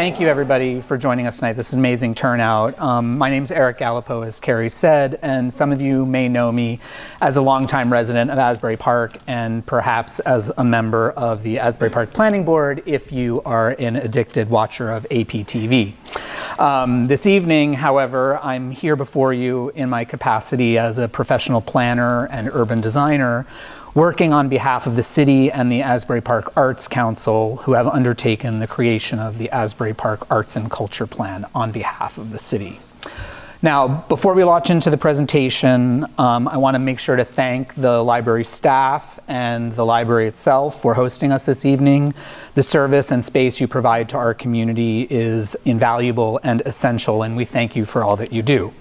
Thank you, everybody, for joining us tonight. This is an amazing turnout. My name is Eric Gallipo, as Carrie said, and some of you may know me as a longtime resident of Asbury Park and perhaps as a member of the Asbury Park Planning Board if you are an addicted watcher of APTV. This evening, however, I'm here before you in my capacity as a professional planner and urban designer, working on behalf of the city and the Asbury Park Arts Council, who have undertaken the creation of the Asbury Park Arts and Culture Plan on behalf of the city. Now, before we launch into the presentation, I want to make sure to thank the library staff and the library itself for hosting us this evening. The service and space you provide to our community is invaluable and essential, and we thank you for all that you do.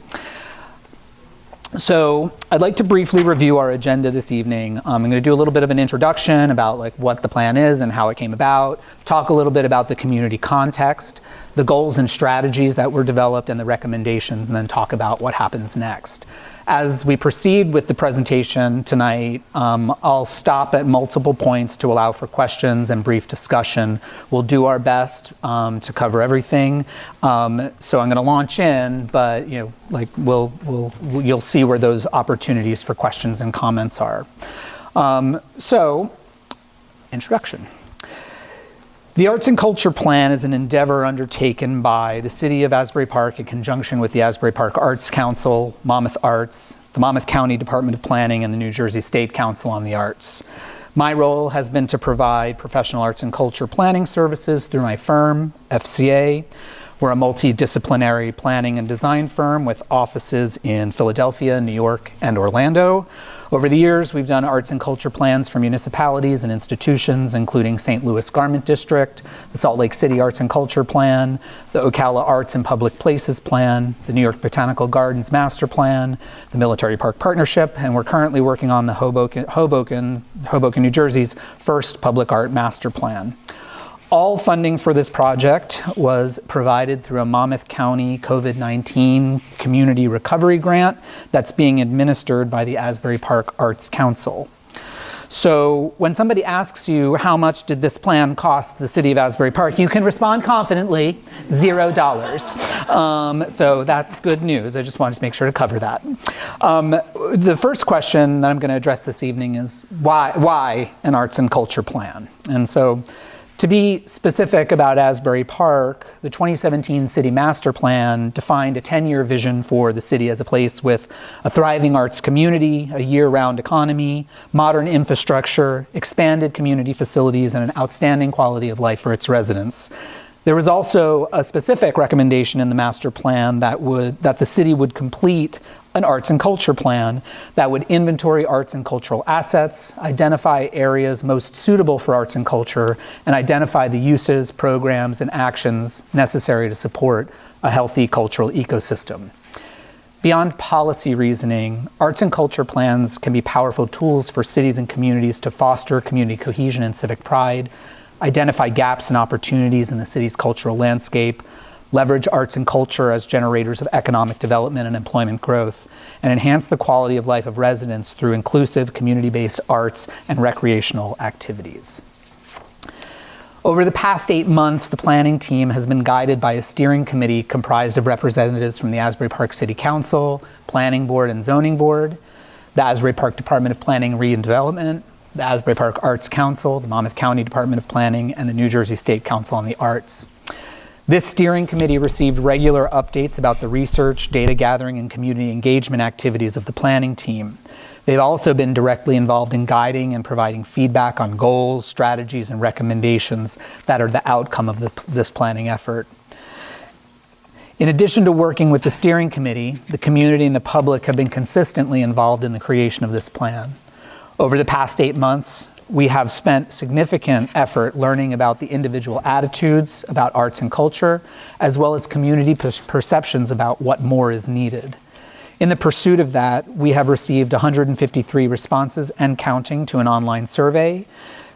So I'd like to briefly review our agenda this evening. I'm going to do a little bit of an introduction about what the plan is and how it came about, talk a little bit about the community context, the goals and strategies that were developed and the recommendations, and then talk about what happens next. As we proceed with the presentation tonight, I'll stop at multiple points to allow for questions and brief discussion. We'll do our best to cover everything. So I'm going to launch in, but you'll see where those opportunities for questions and comments are. So, introduction. The Arts and Culture Plan is an endeavor undertaken by the City of Asbury Park in conjunction with the Asbury Park Arts Council, Monmouth Arts, the Monmouth County Department of Planning, and the New Jersey State Council on the Arts. My role has been to provide professional arts and culture planning services through my firm, FCA. We're a multidisciplinary planning and design firm with offices in Philadelphia, New York, and Orlando. Over the years, we've done arts and culture plans for municipalities and institutions, including St. Louis Garment District, the Salt Lake City Arts and Culture Plan, the Ocala Arts and Public Places Plan, the New York Botanical Gardens Master Plan, the Military Park Partnership, and we're currently working on the Hoboken, New Jersey's first public art master plan. All funding for this project was provided through a Monmouth County COVID-19 Community Recovery Grant that's being administered by the Asbury Park Arts Council. So when somebody asks you how much did this plan cost the city of Asbury Park, you can respond confidently, $0. So that's good news. I just wanted to make sure to cover that. The first question that I'm going to address this evening is why an arts and culture plan? And so to be specific about Asbury Park, the 2017 City Master Plan defined a 10-year vision for the city as a place with a thriving arts community, a year-round economy, modern infrastructure, expanded community facilities, and an outstanding quality of life for its residents. There was also a specific recommendation in the master plan that the city would complete an arts and culture plan that would inventory arts and cultural assets, identify areas most suitable for arts and culture, and identify the uses, programs, and actions necessary to support a healthy cultural ecosystem. Beyond policy reasoning, arts and culture plans can be powerful tools for cities and communities to foster community cohesion and civic pride, identify gaps and opportunities in the city's cultural landscape, leverage arts and culture as generators of economic development and employment growth, and enhance the quality of life of residents through inclusive, community-based arts and recreational activities. Over the past 8 months, the planning team has been guided by a steering committee comprised of representatives from the Asbury Park City Council, Planning Board and Zoning Board, the Asbury Park Department of Planning and Redevelopment, the Asbury Park Arts Council, the Monmouth County Department of Planning, and the New Jersey State Council on the Arts. This steering committee received regular updates about the research, data gathering, and community engagement activities of the planning team. They've also been directly involved in guiding and providing feedback on goals, strategies, and recommendations that are the outcome of this planning effort. In addition to working with the steering committee, the community and the public have been consistently involved in the creation of this plan. Over the past 8 months, we have spent significant effort learning about the individual attitudes about arts and culture, as well as community perceptions about what more is needed. In the pursuit of that, we have received 153 responses and counting to an online survey,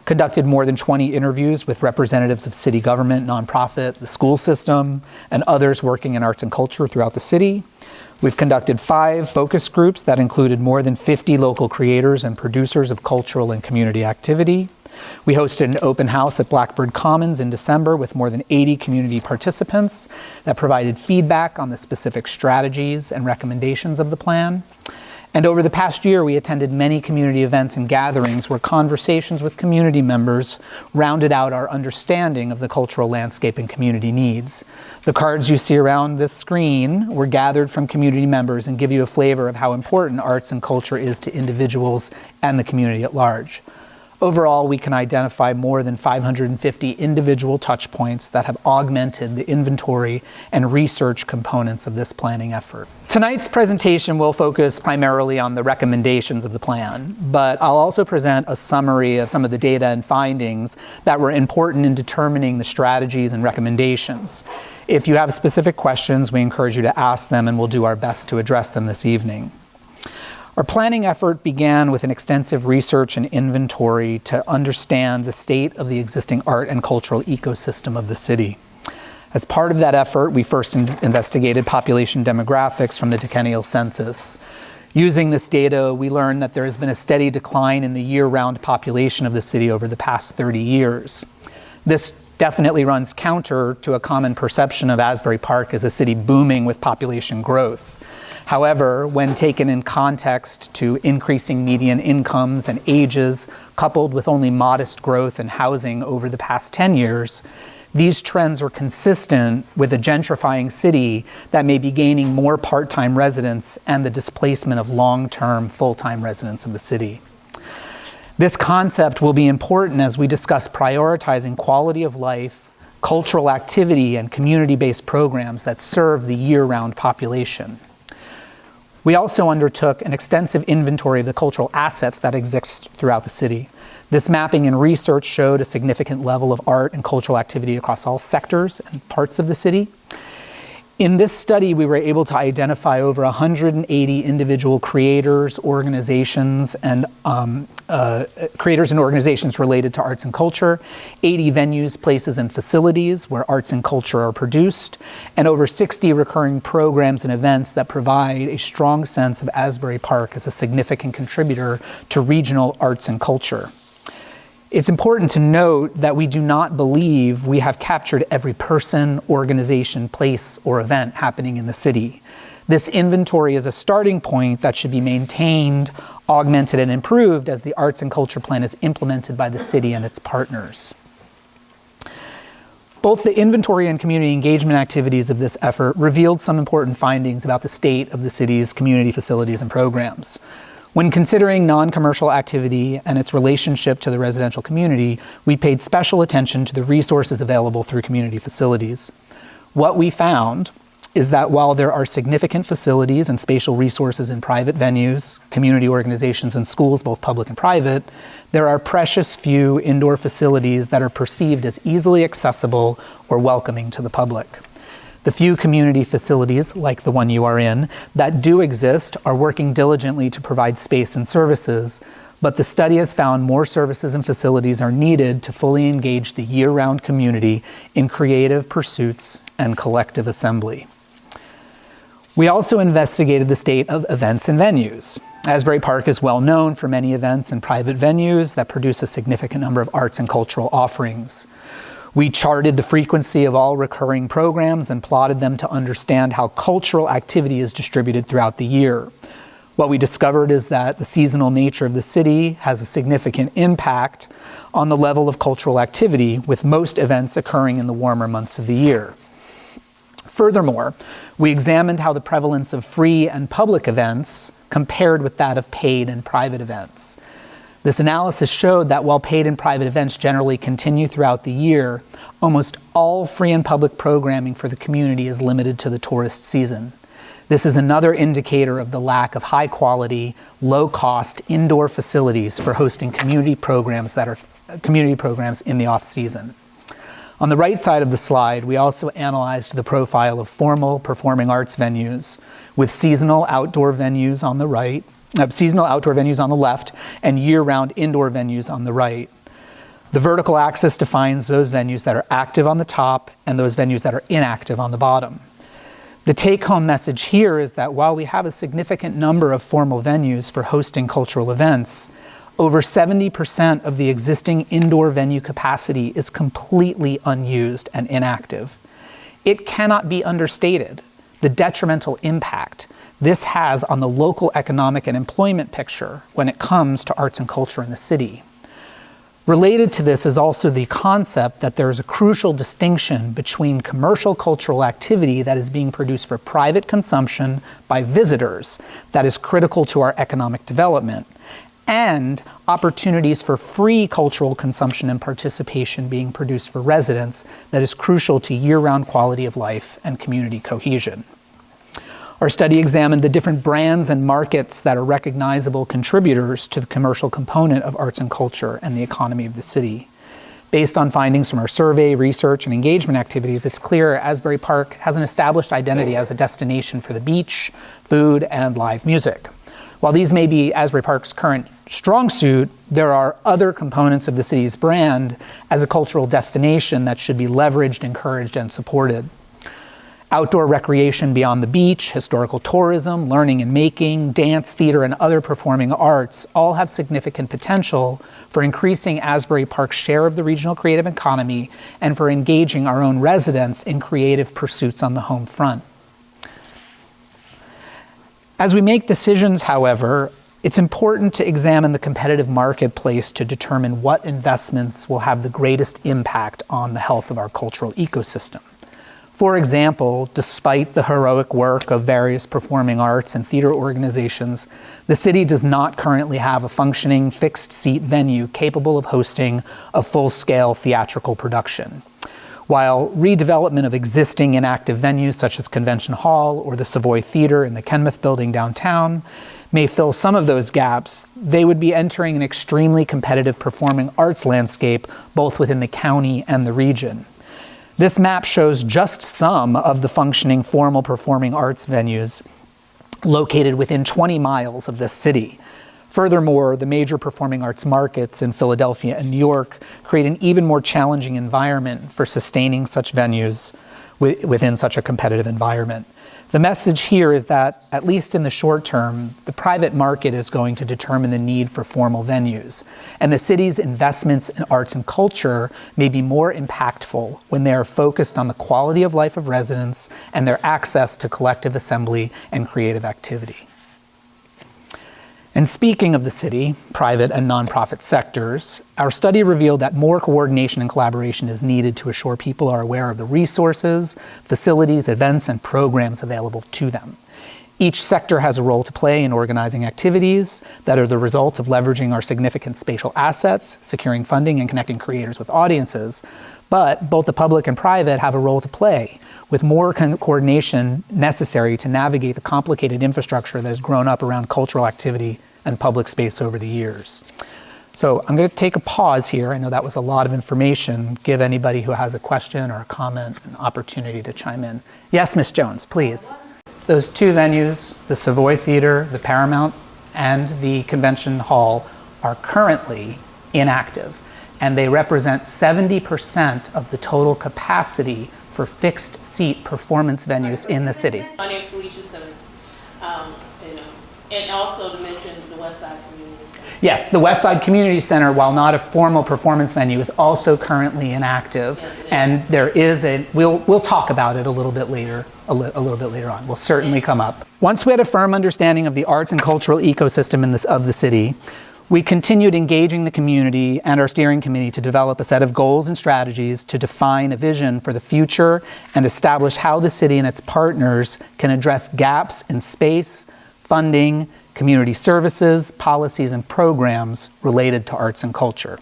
conducted more than 20 interviews with representatives of city government, nonprofit, the school system, and others working in arts and culture throughout the city. We've conducted 5 focus groups that included more than 50 local creators and producers of cultural and community activity. We hosted an open house at Blackbird Commons in December with more than 80 community participants that provided feedback on the specific strategies and recommendations of the plan. And over the past year, we attended many community events and gatherings where conversations with community members rounded out our understanding of the cultural landscape and community needs. The cards you see around this screen were gathered from community members and give you a flavor of how important arts and culture is to individuals and the community at large. Overall, we can identify more than 550 individual touch points that have augmented the inventory and research components of this planning effort. Tonight's presentation will focus primarily on the recommendations of the plan, but I'll also present a summary of some of the data and findings that were important in determining the strategies and recommendations. If you have specific questions, we encourage you to ask them, and we'll do our best to address them this evening. Our planning effort began with an extensive research and inventory to understand the state of the existing art and cultural ecosystem of the city. As part of that effort, we first investigated population demographics from the decennial census. Using this data, we learned that there has been a steady decline in the year-round population of the city over the past 30 years. This definitely runs counter to a common perception of Asbury Park as a city booming with population growth. However, when taken in context to increasing median incomes and ages, coupled with only modest growth in housing over the past 10 years, these trends are consistent with a gentrifying city that may be gaining more part-time residents and the displacement of long-term full-time residents of the city. This concept will be important as we discuss prioritizing quality of life, cultural activity, and community-based programs that serve the year-round population. We also undertook an extensive inventory of the cultural assets that exist throughout the city. This mapping and research showed a significant level of art and cultural activity across all sectors and parts of the city. In this study, we were able to identify over 180 individual creators, organizations, and organizations related to arts and culture, 80 venues, places, and facilities where arts and culture are produced, and over 60 recurring programs and events that provide a strong sense of Asbury Park as a significant contributor to regional arts and culture. It's important to note that we do not believe we have captured every person, organization, place, or event happening in the city. This inventory is a starting point that should be maintained, augmented, and improved as the Arts and Culture Plan is implemented by the city and its partners. Both the inventory and community engagement activities of this effort revealed some important findings about the state of the city's community facilities and programs. When considering non-commercial activity and its relationship to the residential community, we paid special attention to the resources available through community facilities. What we found is that while there are significant facilities and spatial resources in private venues, community organizations, and schools, both public and private, there are precious few indoor facilities that are perceived as easily accessible or welcoming to the public. The few community facilities, like the one you are in, that do exist are working diligently to provide space and services, but the study has found more services and facilities are needed to fully engage the year-round community in creative pursuits and collective assembly. We also investigated the state of events and venues. Asbury Park is well known for many events and private venues that produce a significant number of arts and cultural offerings. We charted the frequency of all recurring programs and plotted them to understand how cultural activity is distributed throughout the year. What we discovered is that the seasonal nature of the city has a significant impact on the level of cultural activity, with most events occurring in the warmer months of the year. Furthermore, we examined how the prevalence of free and public events compared with that of paid and private events. This analysis showed that while paid and private events generally continue throughout the year, almost all free and public programming for the community is limited to the tourist season. This is another indicator of the lack of high-quality, low-cost indoor facilities for hosting community programs in the off-season. On the right side of the slide, we also analyzed the profile of formal performing arts venues with seasonal outdoor venues on the left and year-round indoor venues on the right. The vertical axis defines those venues that are active on the top and those venues that are inactive on the bottom. The take-home message here is that while we have a significant number of formal venues for hosting cultural events, over 70% of the existing indoor venue capacity is completely unused and inactive. It cannot be understated the detrimental impact this has on the local economic and employment picture when it comes to arts and culture in the city. Related to this is also the concept that there is a crucial distinction between commercial cultural activity that is being produced for private consumption by visitors that is critical to our economic development, and opportunities for free cultural consumption and participation being produced for residents that is crucial to year-round quality of life and community cohesion. Our study examined the different brands and markets that are recognizable contributors to the commercial component of arts and culture and the economy of the city. Based on findings from our survey, research, and engagement activities, it's clear Asbury Park has an established identity as a destination for the beach, food, and live music. While these may be Asbury Park's current strong suit, there are other components of the city's brand as a cultural destination that should be leveraged, encouraged, and supported. Outdoor recreation beyond the beach, historical tourism, learning and making, dance, theater, and other performing arts all have significant potential for increasing Asbury Park's share of the regional creative economy and for engaging our own residents in creative pursuits on the home front. As we make decisions, however, it's important to examine the competitive marketplace to determine what investments will have the greatest impact on the health of our cultural ecosystem. For example, despite the heroic work of various performing arts and theater organizations, the city does not currently have a functioning fixed-seat venue capable of hosting a full-scale theatrical production. While redevelopment of existing inactive venues such as Convention Hall or the Savoy Theater in the Kenmouth Building downtown may fill some of those gaps, they would be entering an extremely competitive performing arts landscape both within the county and the region. This map shows just some of the functioning formal performing arts venues located within 20 miles of this city. Furthermore, the major performing arts markets in Philadelphia and New York create an even more challenging environment for sustaining such venues within such a competitive environment. The message here is that, at least in the short term, the private market is going to determine the need for formal venues, and the city's investments in arts and culture may be more impactful when they are focused on the quality of life of residents and their access to collective assembly and creative activity. And speaking of the city, private and nonprofit sectors, our study revealed that more coordination and collaboration is needed to assure people are aware of the resources, facilities, events, and programs available to them. Each sector has a role to play in organizing activities that are the result of leveraging our significant spatial assets, securing funding, and connecting creators with audiences. But both the public and private have a role to play, with more coordination necessary to navigate the complicated infrastructure that has grown up around cultural activity and public space over the years. So I'm going to take a pause here. I know that was a lot of information. Give anybody who has a question or a comment an opportunity to chime in. Yes, Ms. Jones, please. Those two venues, the Savoy Theater, the Paramount, and the Convention Hall, are currently inactive, and they represent 70% of the total capacity for fixed-seat performance venues in the city. My name is Felicia Simmons, and also to mention the West Side Community Center. Yes, the West Side Community Center, while not a formal performance venue, is also currently inactive, and there is a. We'll talk about it a little bit later. A little bit later on, will certainly come up. Once we had a firm understanding of the arts and cultural ecosystem of the city, we continued engaging the community and our steering committee to develop a set of goals and strategies to define a vision for the future and establish how the city and its partners can address gaps in space, funding, community services, policies, and programs related to arts and culture.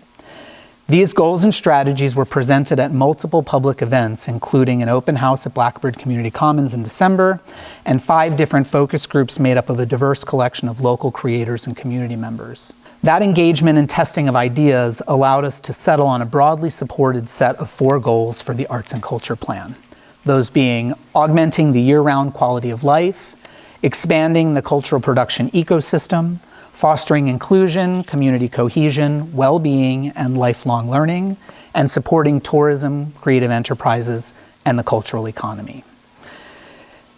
These goals and strategies were presented at multiple public events, including an open house at Blackbird Community Commons in December, and 5 different focus groups made up of a diverse collection of local creators and community members. That engagement and testing of ideas allowed us to settle on a broadly supported set of 4 goals for the Arts and Culture Plan. Those being augmenting the year-round quality of life, expanding the cultural production ecosystem, fostering inclusion, community cohesion, well-being, and lifelong learning, and supporting tourism, creative enterprises, and the cultural economy.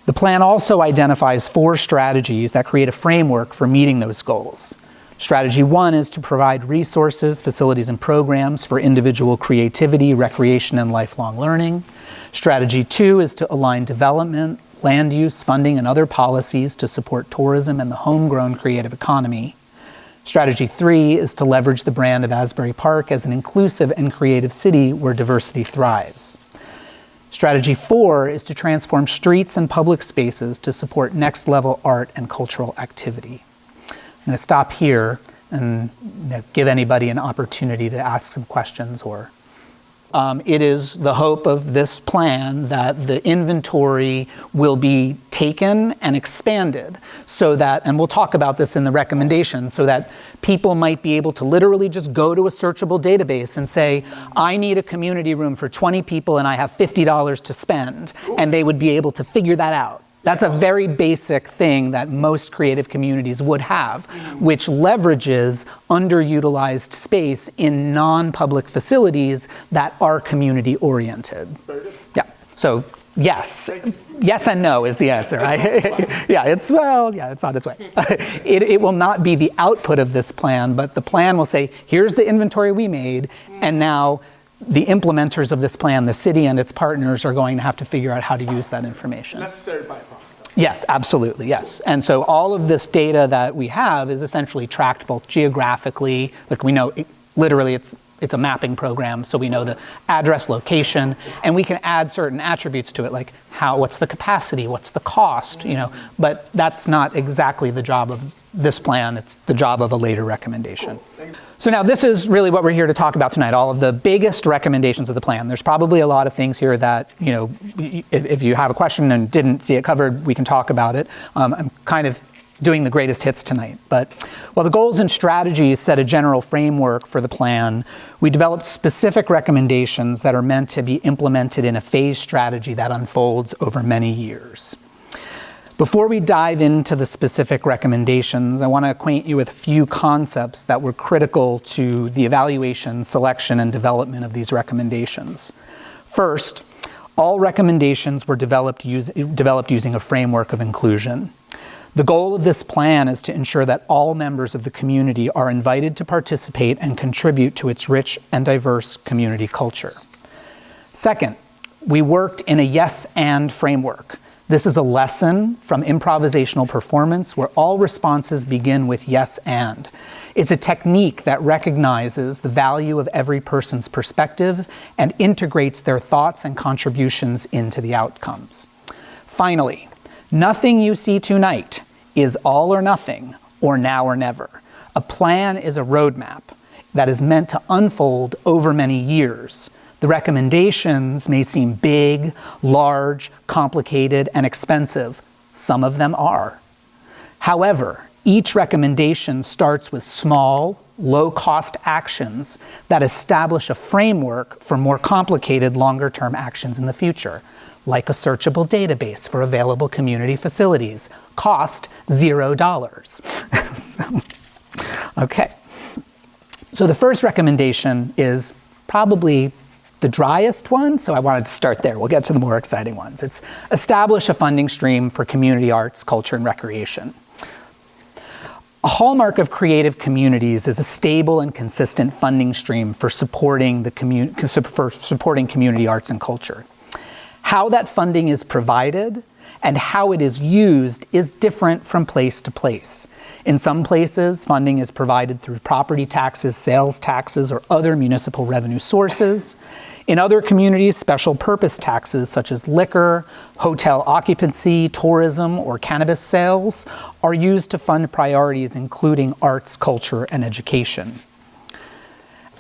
The plan also identifies 4 strategies that create a framework for meeting those goals. Strategy 1 is to provide resources, facilities, and programs for individual creativity, recreation, and lifelong learning. Strategy 2 is to align development, land use, funding, and other policies to support tourism and the homegrown creative economy. Strategy 3 is to leverage the brand of Asbury Park as an inclusive and creative city where diversity thrives. Strategy 4 is to transform streets and public spaces to support next-level art and cultural activity. I'm going to stop here and give anybody an opportunity to ask some questions. It is the hope of this plan that the inventory will be taken and expanded so that, and we'll talk about this in the recommendation, so that people might be able to literally just go to a searchable database and say, I need a community room for 20 people and I have $50 to spend, and they would be able to figure that out. That's a very basic thing that most creative communities would have, which leverages underutilized space in non-public facilities that are community-oriented. Yeah, so yes. Yes and no is the answer. It's on its way. It will not be the output of this plan, but the plan will say, here's the inventory we made, and now the implementers of this plan, the city and its partners, are going to have to figure out how to use that information. Necessary byproduct. Yes, absolutely, yes. And so all of this data that we have is essentially tracked both geographically, like we know, literally it's a mapping program, so we know the address, location, and we can add certain attributes to it, like what's the capacity, what's the cost, but that's not exactly the job of this plan, it's the job of a later recommendation. So now this is really what we're here to talk about tonight, all of the biggest recommendations of the plan. There's probably a lot of things here that, if you have a question and didn't see it covered, we can talk about it. I'm kind of doing the greatest hits tonight. But while the goals and strategies set a general framework for the plan, we developed specific recommendations that are meant to be implemented in a phased strategy that unfolds over many years. Before we dive into the specific recommendations, I want to acquaint you with a few concepts that were critical to the evaluation, selection, and development of these recommendations. First, all recommendations were developed using a framework of inclusion. The goal of this plan is to ensure that all members of the community are invited to participate and contribute to its rich and diverse community culture. Second, we worked in a yes and framework. This is a lesson from improvisational performance where all responses begin with yes and. It's a technique that recognizes the value of every person's perspective and integrates their thoughts and contributions into the outcomes. Finally, nothing you see tonight is all or nothing or now or never. A plan is a roadmap that is meant to unfold over many years. The recommendations may seem big, large, complicated, and expensive. Some of them are. However, each recommendation starts with small, low-cost actions that establish a framework for more complicated, longer-term actions in the future, like a searchable database for available community facilities. Cost $0. Okay. So the first recommendation is probably the driest one, so I wanted to start there. We'll get to the more exciting ones. It's establish a funding stream for community arts, culture, and recreation. A hallmark of creative communities is a stable and consistent funding stream for supporting community arts and culture. How that funding is provided and how it is used is different from place to place. In some places, funding is provided through property taxes, sales taxes, or other municipal revenue sources. In other communities, special purpose taxes such as liquor, hotel occupancy, tourism, or cannabis sales are used to fund priorities including arts, culture, and education.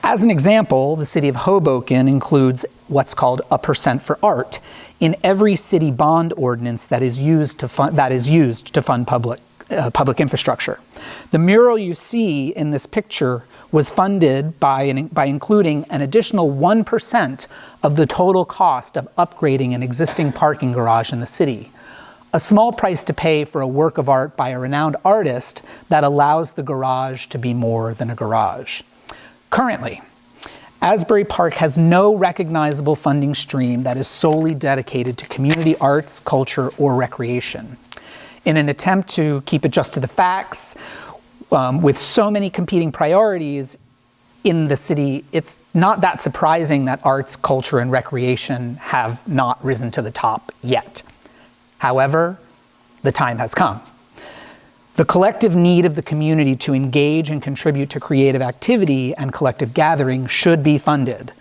As an example, the City of Hoboken includes what's called a percent for art in every city bond ordinance that is used to fund public infrastructure. The mural you see in this picture was funded by including an additional 1% of the total cost of upgrading an existing parking garage in the city. A small price to pay for a work of art by a renowned artist that allows the garage to be more than a garage. Currently, Asbury Park has no recognizable funding stream that is solely dedicated to community arts, culture, or recreation. In an attempt to keep it just to the facts, with so many competing priorities in the city, it's not that surprising that arts, culture, and recreation have not risen to the top yet. However, the time has come. The collective need of the community to engage and contribute to creative activity and collective gathering should be funded.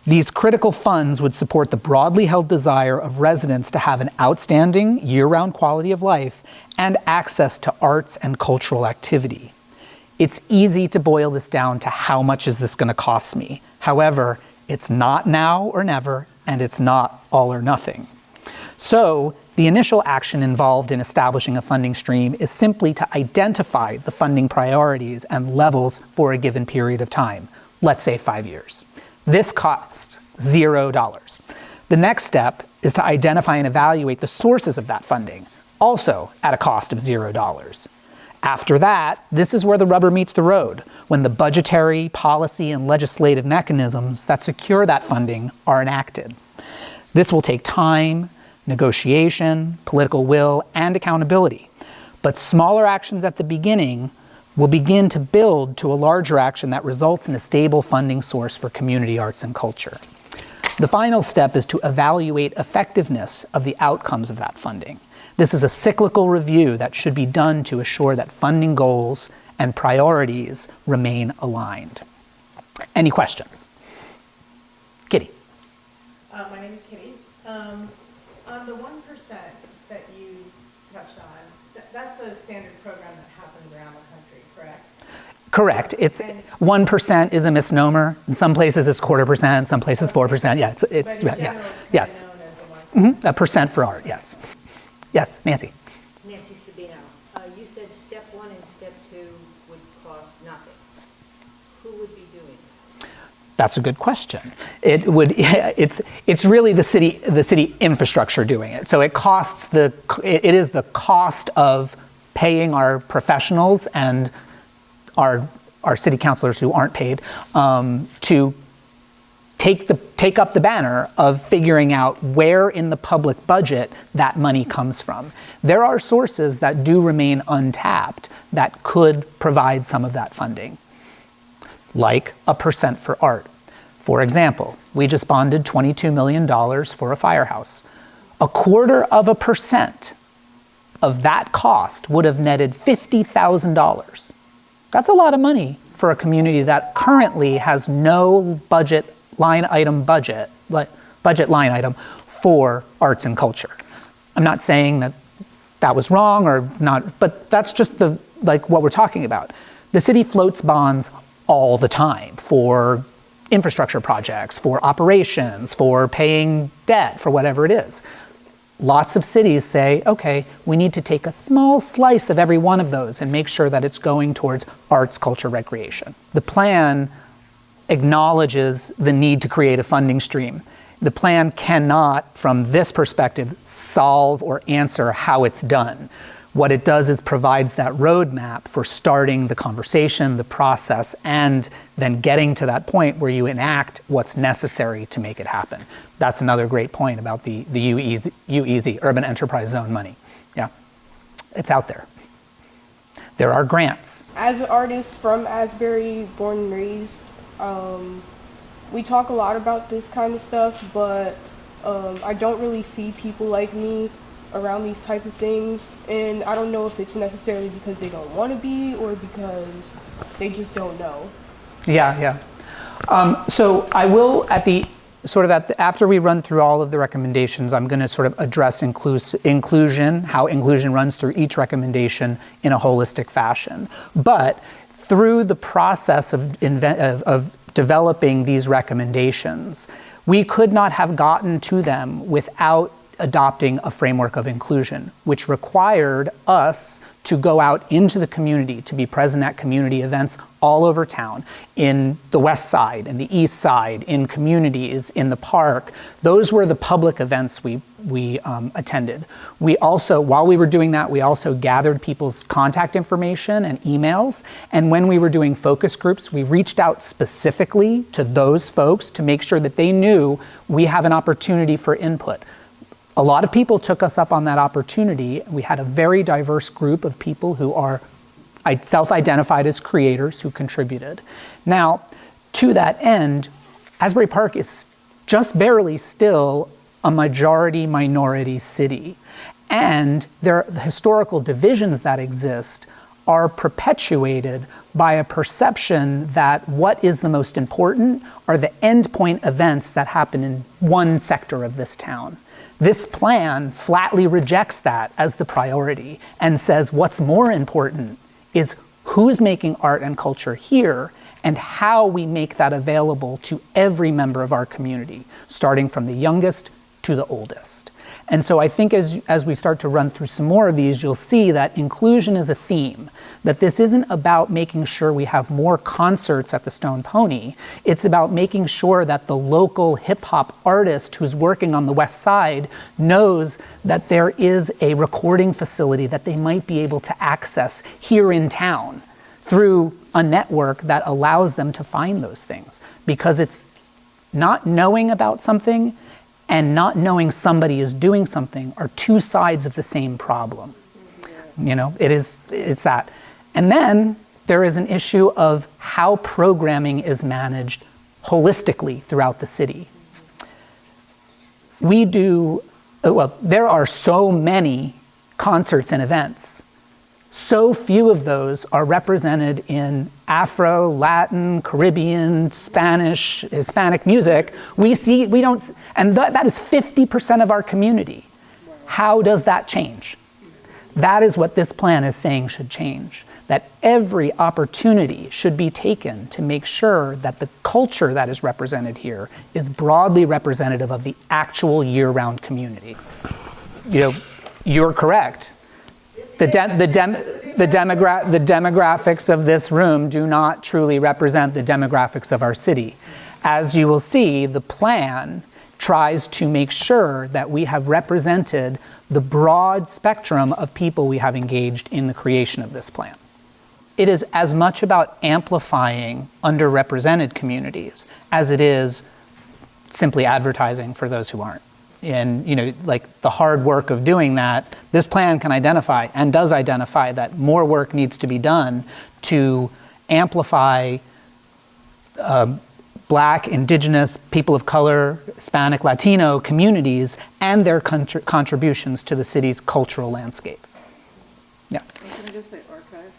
These critical funds would support the broadly held desire of residents to have an outstanding year-round quality of life and access to arts and cultural activity. It's easy to boil this down to how much is this going to cost me. However, it's not now or never, and it's not all or nothing. So, the initial action involved in establishing a funding stream is simply to identify the funding priorities and levels for a given period of time, let's say 5 years. This costs $0. The next step is to identify and evaluate the sources of that funding, also at a cost of $0. After that, this is where the rubber meets the road, when the budgetary, policy, and legislative mechanisms that secure that funding are enacted. This will take time, negotiation, political will, and accountability. But smaller actions at the beginning will begin to build to a larger action that results in a stable funding source for community arts and culture. The final step is to evaluate effectiveness of the outcomes of that funding. This is a cyclical review that should be done to assure that funding goals and priorities remain aligned. Any questions? Kitty. My name is Kitty. On the 1% that you touched on, that's a standard program that happens around the country, correct? Correct. It's 1% is a misnomer. In some places it's 0.25%, some places 4%. Yeah, it's But in yeah. general, it's Yes. known as the 1%. A percent for art. Yes. Yes, Nancy. Nancy Sabino, you said step 1 and step 2 would cost nothing. Who would be doing that? That's a good question. It would. It's really the city infrastructure doing it. So it costs it is the cost of paying our professionals and our city councilors who aren't paid to take up the banner of figuring out where in the public budget that money comes from. There are sources that do remain untapped that could provide some of that funding, like a percent for art. For example, we just bonded $22 million for a firehouse. 0.25% of that cost would have netted $50,000. That's a lot of money for a community that currently has no budget line item for arts and culture. I'm not saying that that was wrong or not, but that's just what we're talking about. The city floats bonds all the time for infrastructure projects, for operations, for paying debt, for whatever it is. Lots of cities say, okay, we need to take a small slice of every one of those and make sure that it's going towards arts, culture, recreation. The plan acknowledges the need to create a funding stream. The plan cannot, from this perspective, solve or answer how it's done. What it does is provides that roadmap for starting the conversation, the process, and then getting to that point where you enact what's necessary to make it happen. That's another great point about the UEZ, Urban Enterprise Zone money. Yeah, it's out there. There are grants. As an artist from Asbury, born and raised, we talk a lot about this kind of stuff, but I don't really see people like me around these type of things, and I don't know if it's necessarily because they don't want to be or because they just don't know. Yeah. So I will after we run through all of the recommendations, I'm going to sort of address inclusion, how inclusion runs through each recommendation in a holistic fashion. But through the process of developing these recommendations, we could not have gotten to them without adopting a framework of inclusion, which required us to go out into the community, to be present at community events all over town, in the west side, in the east side, in communities, in the park. Those were the public events we attended. We also, while we were doing that, we also gathered people's contact information and emails. And when we were doing focus groups, we reached out specifically to those folks to make sure that they knew we have an opportunity for input. A lot of people took us up on that opportunity. We had a very diverse group of people who are self-identified as creators who contributed. Now, to that end, Asbury Park is just barely still a majority-minority city. And the historical divisions that exist are perpetuated by a perception that what is the most important are the endpoint events that happen in one sector of this town. This plan flatly rejects that as the priority and says what's more important is who's making art and culture here and how we make that available to every member of our community, starting from the youngest to the oldest. And so I think as we start to run through some more of these, you'll see that inclusion is a theme, that this isn't about making sure we have more concerts at the Stone Pony. It's about making sure that the local hip hop artist who's working on the west side knows that there is a recording facility that they might be able to access here in town through a network that allows them to find those things. Because it's not knowing about something and not knowing somebody is doing something are two sides of the same problem. You know, it's that. And then there is an issue of how programming is managed holistically throughout the city. There are so many concerts and events. So few of those are represented in Afro, Latin, Caribbean, Spanish, Hispanic music. That is 50% of our community. How does that change? That is what this plan is saying should change. That every opportunity should be taken to make sure that the culture that is represented here is broadly representative of the actual year-round community. You know, you're correct. The demographics of this room do not truly represent the demographics of our city. As you will see, the plan tries to make sure that we have represented the broad spectrum of people we have engaged in the creation of this plan. It is as much about amplifying underrepresented communities as it is simply advertising for those who aren't. And, you know, like the hard work of doing that, this plan can identify and does identify that more work needs to be done to amplify Black, Indigenous, people of color, Hispanic, Latino communities and their contributions to the city's cultural landscape. Yeah. Can I just say archive?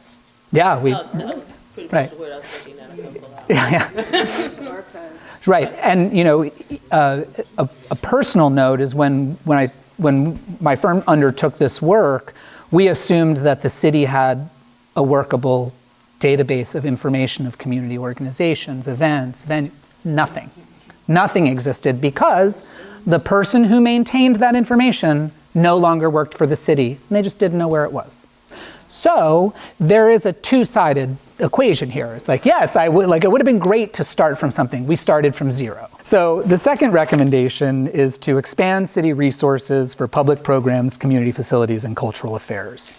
Yeah, That was pretty much the word I was looking at a couple of hours. Yeah. Archive. Right, and you know, a personal note is when my firm undertook this work, we assumed that the city had a workable database of information of community organizations, events, nothing. Nothing existed because the person who maintained that information no longer worked for the city, and they just didn't know where it was. So there is a two-sided equation here. It's like, yes, it would have been great to start from something. We started from zero. So the second recommendation is to expand city resources for public programs, community facilities, and cultural affairs.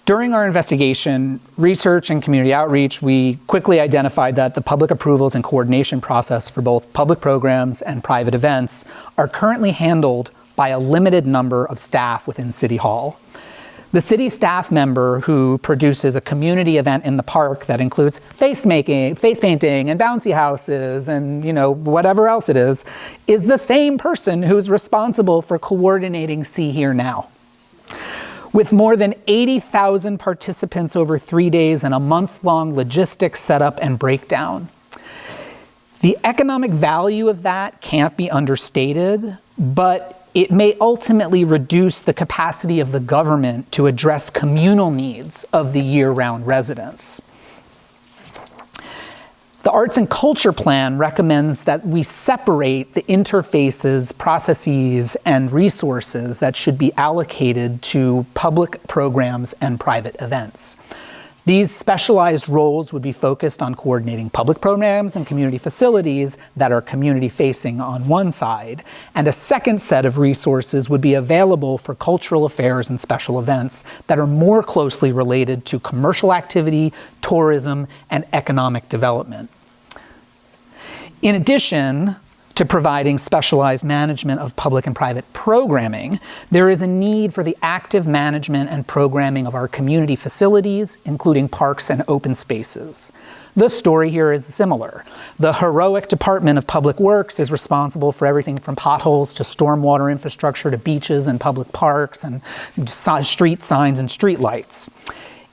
During our investigation, research, and community outreach, we quickly identified that the public approvals and coordination process for both public programs and private events are currently handled by a limited number of staff within City Hall. The city staff member who produces a community event in the park that includes face painting and bouncy houses and, you know, whatever else it is the same person who's responsible for coordinating See Here Now. With more than 80,000 participants over 3 days and a month-long logistics setup and breakdown. The economic value of that can't be understated, but it may ultimately reduce the capacity of the government to address communal needs of the year-round residents. The Arts and Culture Plan recommends that we separate the interfaces, processes, and resources that should be allocated to public programs and private events. These specialized roles would be focused on coordinating public programs and community facilities that are community-facing on one side, and a second set of resources would be available for cultural affairs and special events that are more closely related to commercial activity, tourism, and economic development. In addition to providing specialized management of public and private programming, there is a need for the active management and programming of our community facilities, including parks and open spaces. The story here is similar. The heroic Department of Public Works is responsible for everything from potholes to stormwater infrastructure to beaches and public parks and street signs and street lights.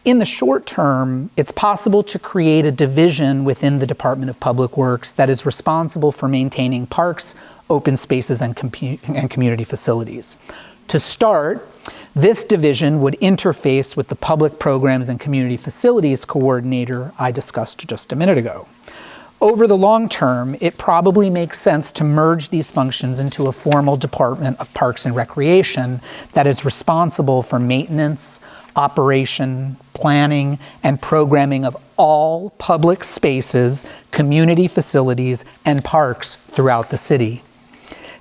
In the short term, it's possible to create a division within the Department of Public Works that is responsible for maintaining parks, open spaces, and community facilities. To start, this division would interface with the Public Programs and Community Facilities Coordinator I discussed just a minute ago. Over the long term, it probably makes sense to merge these functions into a formal Department of Parks and Recreation that is responsible for maintenance, operation, planning, and programming of all public spaces, community facilities, and parks throughout the city.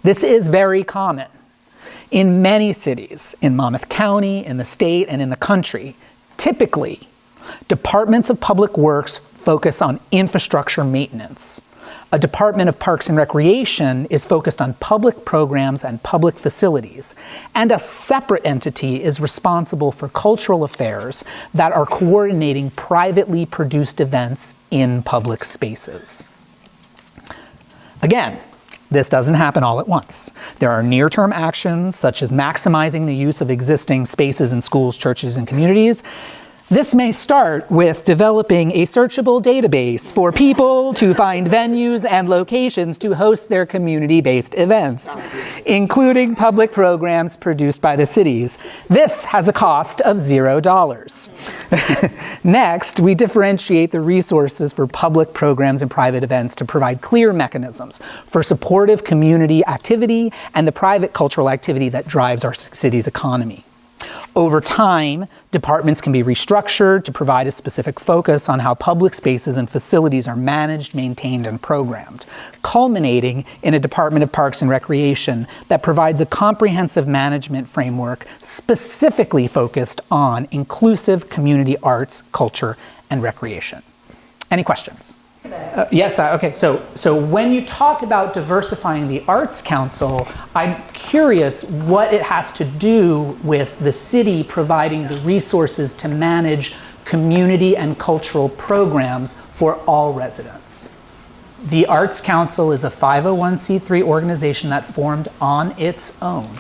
This is very common. In many cities, in Monmouth County, in the state, and in the country, typically, departments of public works focus on infrastructure maintenance. A Department of Parks and Recreation is focused on public programs and public facilities, and a separate entity is responsible for cultural affairs that are coordinating privately produced events in public spaces. Again, this doesn't happen all at once. There are near-term actions, such as maximizing the use of existing spaces in schools, churches, and communities. This may start with developing a searchable database for people to find venues and locations to host their community-based events, including public programs produced by the cities. This has a cost of $0. Next, we differentiate the resources for public programs and private events to provide clear mechanisms for supportive community activity and the private cultural activity that drives our city's economy. Over time, departments can be restructured to provide a specific focus on how public spaces and facilities are managed, maintained, and programmed, culminating in a Department of Parks and Recreation that provides a comprehensive management framework specifically focused on inclusive community arts, culture, and recreation. Any questions? Yes, okay, so when you talk about diversifying the Arts Council, I'm curious what it has to do with the city providing the resources to manage community and cultural programs for all residents. The Arts Council is a 501c3 organization that formed on its own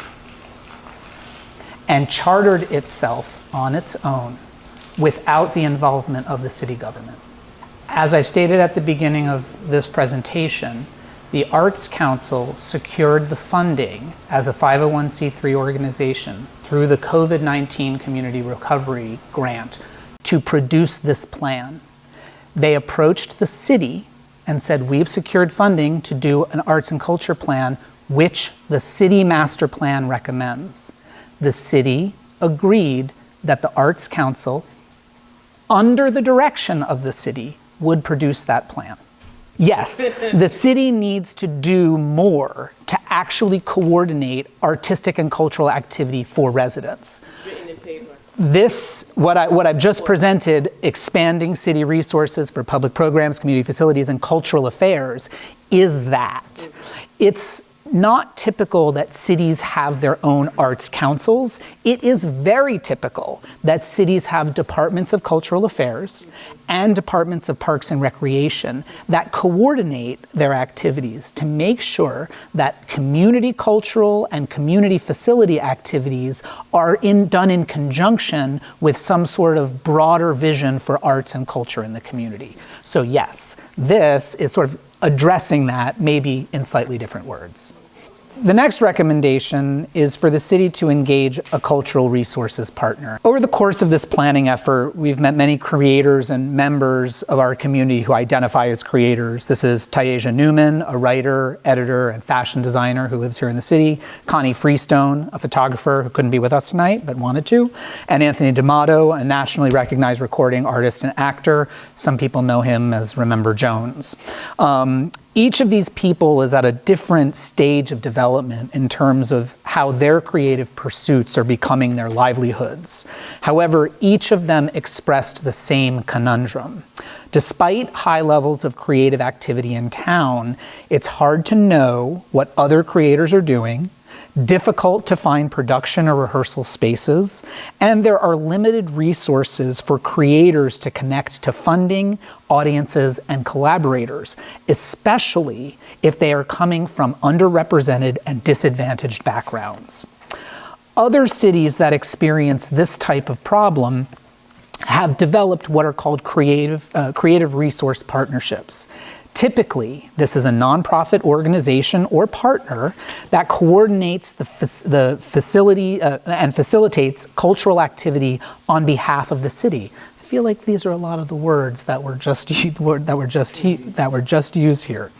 and chartered itself on its own without the involvement of the city government. As I stated at the beginning of this presentation, the Arts Council secured the funding as a 501c3 organization through the COVID-19 Community Recovery Grant to produce this plan. They approached the city and said, we've secured funding to do an arts and culture plan, which the city master plan recommends. The city agreed that the Arts Council, under the direction of the city, would produce that plan. Yes, the city needs to do more to actually coordinate artistic and cultural activity for residents. Written in paper. This, what I've just presented, expanding city resources for public programs, community facilities, and cultural affairs, is that. It's not typical that cities have their own arts councils. It is very typical that cities have departments of cultural affairs and departments of parks and recreation that coordinate their activities to make sure that community cultural and community facility activities are done in conjunction with some sort of broader vision for arts and culture in the community. So yes, this is sort of addressing that, maybe in slightly different words. The next recommendation is for the city to engage a cultural resources partner. Over the course of this planning effort, we've met many creators and members of our community who identify as creators. This is Tayasia Newman, a writer, editor, and fashion designer who lives here in the city, Connie Freestone, a photographer who couldn't be with us tonight but wanted to, and Anthony D'Amato, a nationally recognized recording artist and actor. Some people know him as Remember Jones. Each of these people is at a different stage of development in terms of how their creative pursuits are becoming their livelihoods. However, each of them expressed the same conundrum. Despite high levels of creative activity in town, it's hard to know what other creators are doing, difficult to find production or rehearsal spaces, and there are limited resources for creators to connect to funding, audiences, and collaborators, especially if they are coming from underrepresented and disadvantaged backgrounds. Other cities that experience this type of problem have developed what are called creative resource partnerships. Typically, this is a nonprofit organization or partner that coordinates the facility and facilitates cultural activity on behalf of the city. I feel like these are a lot of the words that were just used here.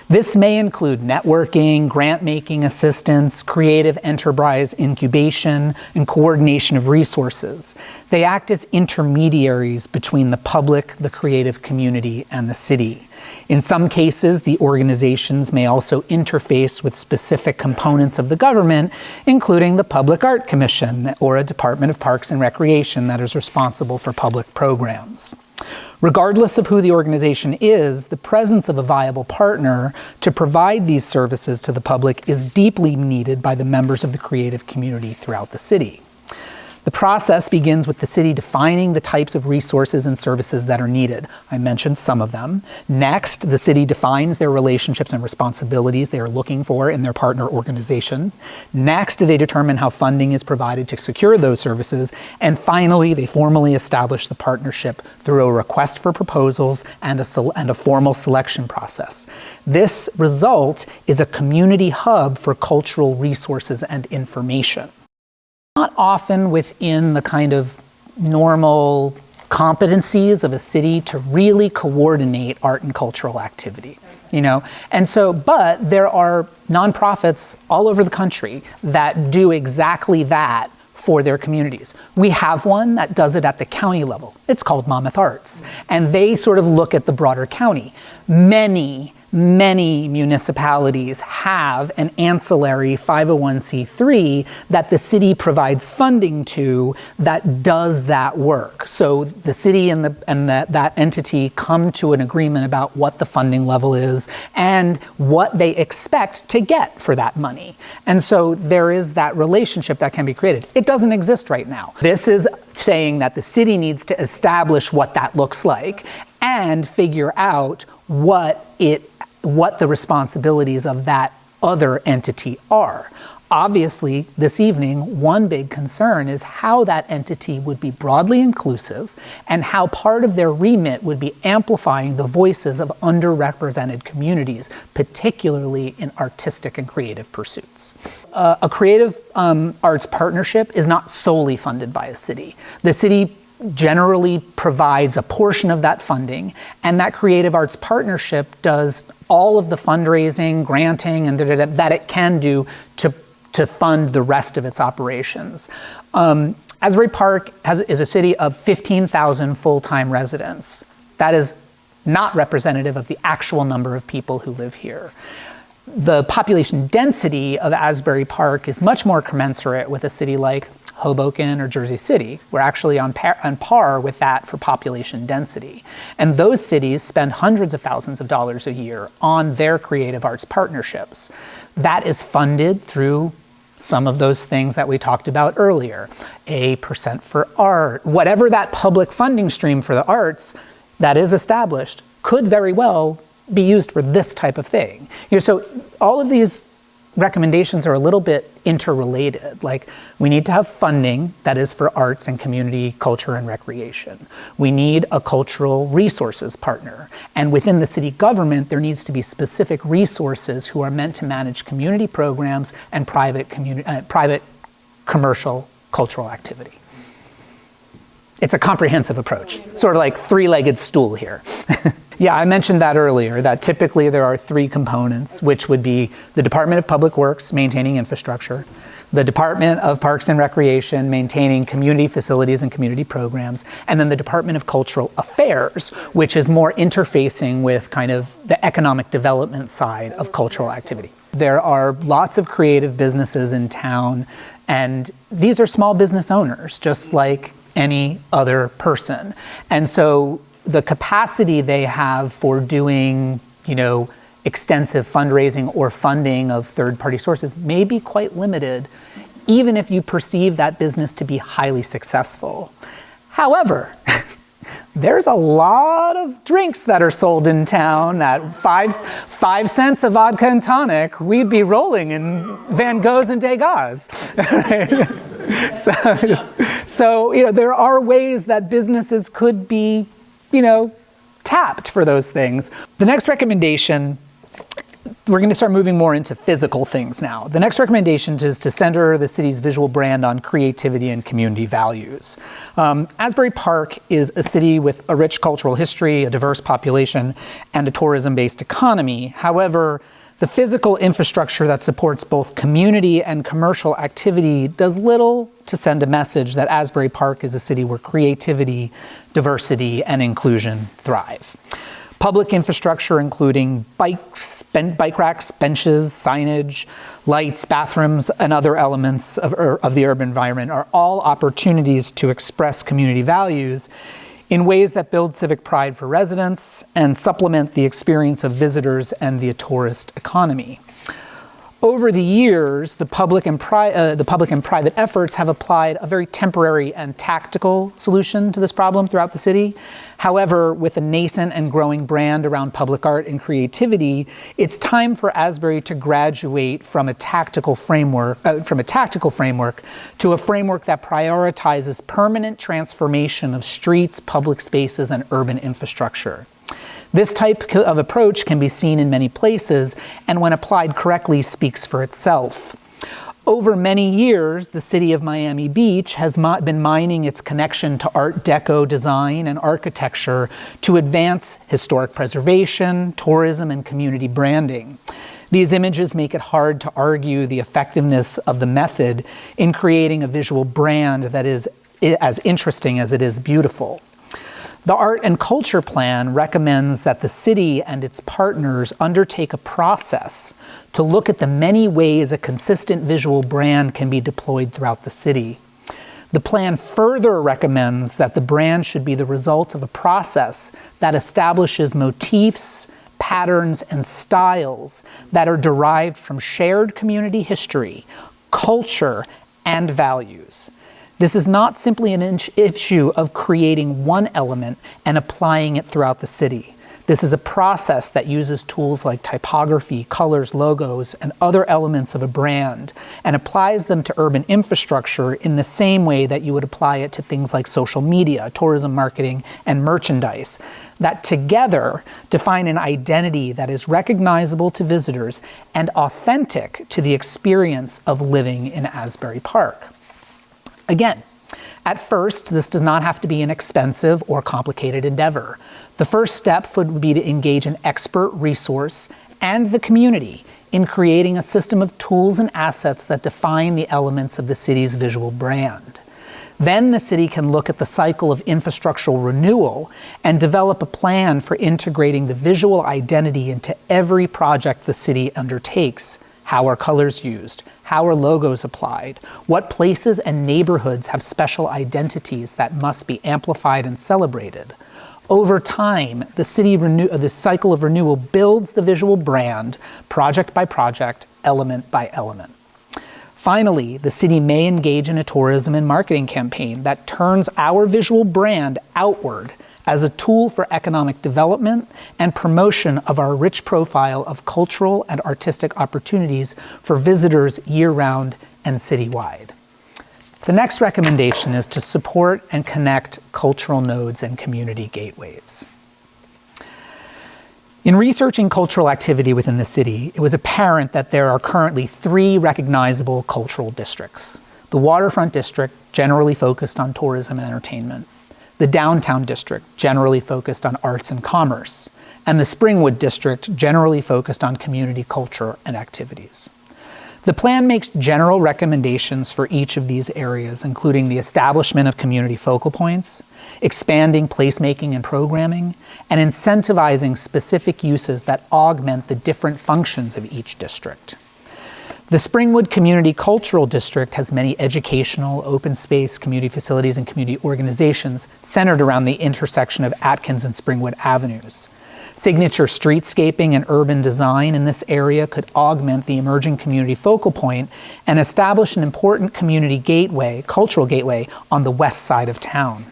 This may include networking, grant-making assistance, creative enterprise incubation, and coordination of resources. They act as intermediaries between the public, the creative community, and the city. In some cases, the organizations may also interface with specific components of the government, including the Public Art Commission or a Department of Parks and Recreation that is responsible for public programs. Regardless of who the organization is, the presence of a viable partner to provide these services to the public is deeply needed by the members of the creative community throughout the city. The process begins with the city defining the types of resources and services that are needed. I mentioned some of them. Next, the city defines their relationships and responsibilities they are looking for in their partner organization. Next, they determine how funding is provided to secure those services. And finally, they formally establish the partnership through a request for proposals and a formal selection process. This result is a community hub for cultural resources and information. Not often within the kind of normal competencies of a city to really coordinate art and cultural activity, you know? And so, but there are nonprofits all over the country that do exactly that for their communities. We have one that does it at the county level. It's called Monmouth Arts. And they sort of look at the broader county. Many municipalities have an ancillary 501c3 that the city provides funding to that does that work. So the city and that entity come to an agreement about what the funding level is and what they expect to get for that money. And so there is that relationship that can be created. It doesn't exist right now. This is saying that the city needs to establish what that looks like and figure out what the responsibilities of that other entity are. Obviously, this evening, one big concern is how that entity would be broadly inclusive and how part of their remit would be amplifying the voices of underrepresented communities, particularly in artistic and creative pursuits. A creative arts partnership is not solely funded by a city. The city generally provides a portion of that funding, and that creative arts partnership does all of the fundraising, granting, and that it can do to fund the rest of its operations. Asbury Park is a city of 15,000 full-time residents. That is not representative of the actual number of people who live here. The population density of Asbury Park is much more commensurate with a city like Hoboken or Jersey City. We're actually on par with that for population density. And those cities spend hundreds of thousands of dollars a year on their creative arts partnerships. That is funded through some of those things that we talked about earlier. A % for art, whatever that public funding stream for the arts that is established could very well be used for this type of thing. You know, so all of these recommendations are a little bit interrelated. Like, we need to have funding that is for arts and community culture and recreation. We need a cultural resources partner. And within the city government, there needs to be specific resources who are meant to manage community programs and private commercial cultural activity. It's a comprehensive approach, sort of like three-legged stool here. Yeah, I mentioned that earlier, that typically there are three components, which would be the Department of Public Works maintaining infrastructure, the Department of Parks and Recreation maintaining community facilities and community programs, and then the Department of Cultural Affairs, which is more interfacing with kind of the economic development side of cultural activity. There are lots of creative businesses in town, and these are small business owners, just like any other person. And so the capacity they have for doing, extensive fundraising or funding of third-party sources may be quite limited, even if you perceive that business to be highly successful. However, there's a lot of drinks that are sold in town at 5 cents a vodka and tonic. We'd be rolling in Van Goghs and Degas. So there are ways that businesses could be tapped for those things. The next recommendation, we're going to start moving more into physical things now. The next recommendation is to center the city's visual brand on creativity and community values. Asbury Park is a city with a rich cultural history, a diverse population, and a tourism-based economy. However, the physical infrastructure that supports both community and commercial activity does little to send a message that Asbury Park is a city where creativity, diversity, and inclusion thrive. Public infrastructure, including bike racks, benches, signage, lights, bathrooms, and other elements of the urban environment, are all opportunities to express community values in ways that build civic pride for residents and supplement the experience of visitors and the tourist economy. Over the years, the public and private efforts have applied a very temporary and tactical solution to this problem throughout the city. However, with a nascent and growing brand around public art and creativity, it's time for Asbury to graduate from a tactical framework to a framework that prioritizes permanent transformation of streets, public spaces, and urban infrastructure. This type of approach can be seen in many places, and when applied correctly, speaks for itself. Over many years, the city of Miami Beach has been mining its connection to Art Deco design and architecture to advance historic preservation, tourism, and community branding. These images make it hard to argue the effectiveness of the method in creating a visual brand that is as interesting as it is beautiful. The Art and Culture Plan recommends that the city and its partners undertake a process to look at the many ways a consistent visual brand can be deployed throughout the city. The plan further recommends that the brand should be the result of a process that establishes motifs, patterns, and styles that are derived from shared community history, culture, and values. This is not simply an issue of creating one element and applying it throughout the city. This is a process that uses tools like typography, colors, logos, and other elements of a brand, and applies them to urban infrastructure in the same way that you would apply it to things like social media, tourism marketing, and merchandise, that together define an identity that is recognizable to visitors and authentic to the experience of living in Asbury Park. Again, at first, this does not have to be an expensive or complicated endeavor. The first step would be to engage an expert resource and the community in creating a system of tools and assets that define the elements of the city's visual brand. Then the city can look at the cycle of infrastructural renewal and develop a plan for integrating the visual identity into every project the city undertakes. How are colors used? How are logos applied? What places and neighborhoods have special identities that must be amplified and celebrated? Over time, the cycle of renewal builds the visual brand, project by project, element by element. Finally, the city may engage in a tourism and marketing campaign that turns our visual brand outward as a tool for economic development and promotion of our rich profile of cultural and artistic opportunities for visitors year-round and citywide. The next recommendation is to support and connect cultural nodes and community gateways. In researching cultural activity within the city, it was apparent that there are currently 3 recognizable cultural districts. The Waterfront District, generally focused on tourism and entertainment. The Downtown District, generally focused on arts and commerce. And the Springwood District, generally focused on community culture and activities. The plan makes general recommendations for each of these areas, including the establishment of community focal points, expanding placemaking and programming, and incentivizing specific uses that augment the different functions of each district. The Springwood Community Cultural District has many educational, open space, community facilities, and community organizations centered around the intersection of Atkins and Springwood Avenues. Signature streetscaping and urban design in this area could augment the emerging community focal point and establish an important community gateway, cultural gateway, on the west side of town.